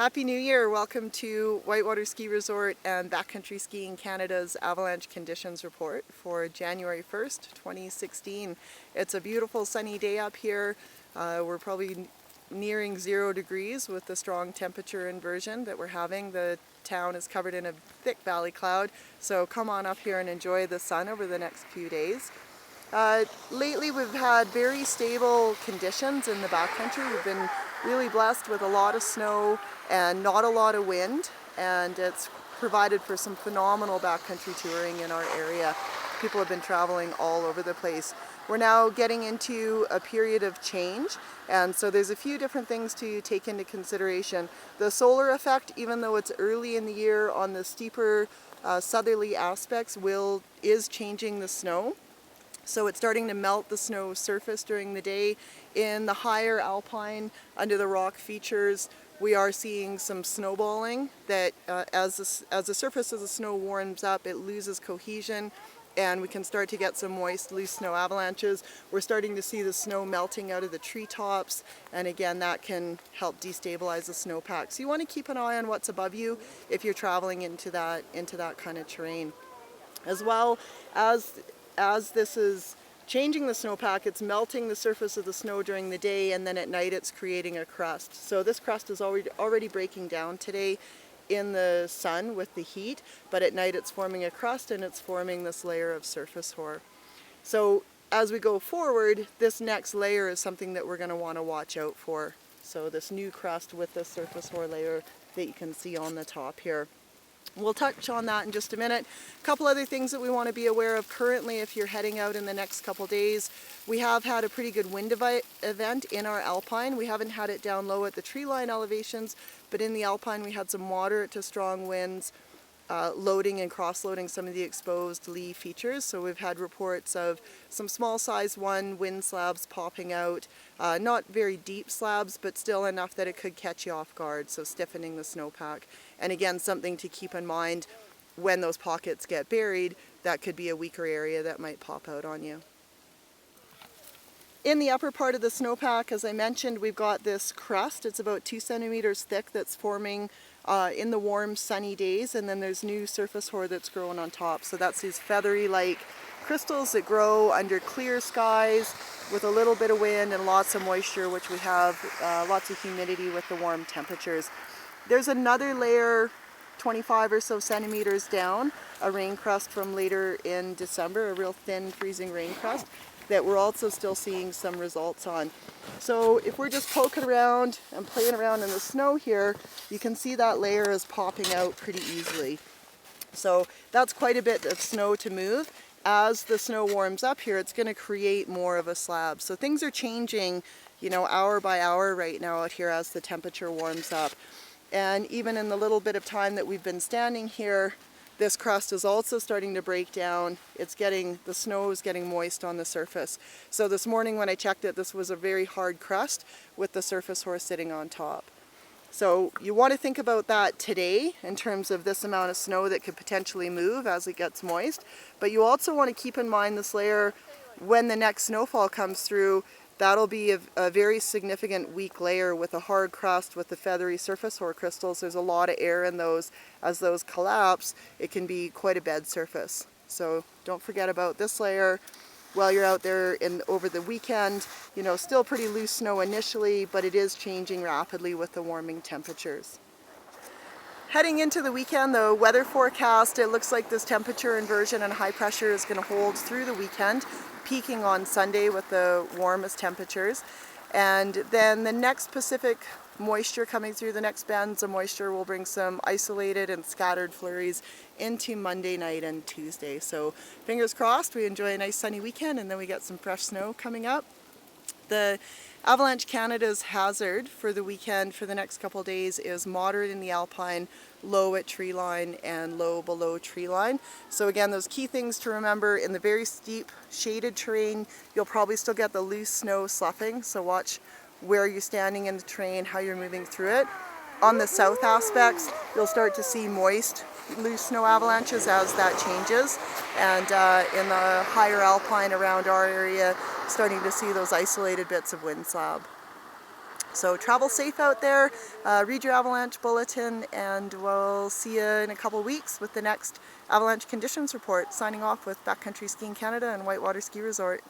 Happy New Year! Welcome to Whitewater Ski Resort and Backcountry Skiing Canada's Avalanche Conditions Report for January 1st, 2016. It's a beautiful sunny day up here. We're probably nearing 0 degrees with the strong temperature inversion that we're having. The town is covered in a thick valley cloud, so come on up here and enjoy the sun over the next few days. Lately we've had very stable conditions in the backcountry. We've been really blessed with a lot of snow and not a lot of wind, and it's provided for some phenomenal backcountry touring in our area. People have been traveling all over the place. We're now getting into a period of change, and so there's a few different things to take into consideration. The solar effect, even though it's early in the year on the steeper southerly aspects, is changing the snow. So it's starting to melt the snow surface during the day. In the higher alpine, under the rock features, we are seeing some snowballing that as the surface of the snow warms up, it loses cohesion and we can start to get some moist, loose snow avalanches. We're starting to see the snow melting out of the treetops, and again, that can help destabilize the snowpack. So you want to keep an eye on what's above you if you're traveling into that kind of terrain. As well as this is changing the snowpack, it's melting the surface of the snow during the day, and then at night it's creating a crust. So this crust is already breaking down today in the sun with the heat, but at night it's forming a crust and it's forming this layer of surface hoar. So as we go forward, this next layer is something that we're going to want to watch out for. So this new crust with the surface hoar layer that you can see on the top here. We'll touch on that in just a minute. A couple other things that we want to be aware of currently if you're heading out in the next couple days. We have had a pretty good wind event in our alpine. We haven't had it down low at the tree line elevations, but in the alpine we had some moderate to strong winds loading and cross-loading some of the exposed lee features. So we've had reports of some small size 1 wind slabs popping out. Not very deep slabs, but still enough that it could catch you off guard, so stiffening the snowpack. And again, something to keep in mind when those pockets get buried, that could be a weaker area that might pop out on you. In the upper part of the snowpack, as I mentioned, we've got this crust. It's about 2 centimeters thick that's forming in the warm sunny days, and then there's new surface hoar that's growing on top. So that's these feathery like crystals that grow under clear skies with a little bit of wind and lots of moisture, which we have lots of humidity with the warm temperatures. There's another layer 25 or so centimeters down, a rain crust from later in December, a real thin freezing rain crust that we're also still seeing some results on. So if we're just poking around and playing around in the snow here, you can see that layer is popping out pretty easily. So that's quite a bit of snow to move. As the snow warms up here, it's going to create more of a slab. So things are changing, hour by hour right now out here as the temperature warms up. And even in the little bit of time that we've been standing here, this crust is also starting to break down. The snow is getting moist on the surface. So this morning when I checked it, this was a very hard crust with the surface hoar sitting on top. So you want to think about that today in terms of this amount of snow that could potentially move as it gets moist. But you also want to keep in mind this layer when the next snowfall comes through. That'll be a very significant weak layer with a hard crust with the feathery surface hoar crystals. There's a lot of air in those. As those collapse, it can be quite a bed surface. So don't forget about this layer while you're out there over the weekend. Still pretty loose snow initially, but it is changing rapidly with the warming temperatures. Heading into the weekend, the weather forecast, it looks like this temperature inversion and high pressure is going to hold through the weekend, peaking on Sunday with the warmest temperatures. And then the next Pacific moisture coming through, the next bands of moisture will bring some isolated and scattered flurries into Monday night and Tuesday. So fingers crossed we enjoy a nice sunny weekend and then we get some fresh snow coming up. The Avalanche Canada's hazard for the weekend for the next couple of days is moderate in the alpine, low at tree line, and low below tree line. So again, those key things to remember: in the very steep shaded terrain, you'll probably still get the loose snow sloughing, so watch where you're standing in the terrain, how you're moving through it. On the south aspects, you'll start to see moist, loose snow avalanches as that changes. And in the higher alpine around our area, starting to see those isolated bits of wind slab. So travel safe out there, read your avalanche bulletin, and we'll see you in a couple weeks with the next avalanche conditions report. Signing off with Backcountry Skiing Canada and Whitewater Ski Resort.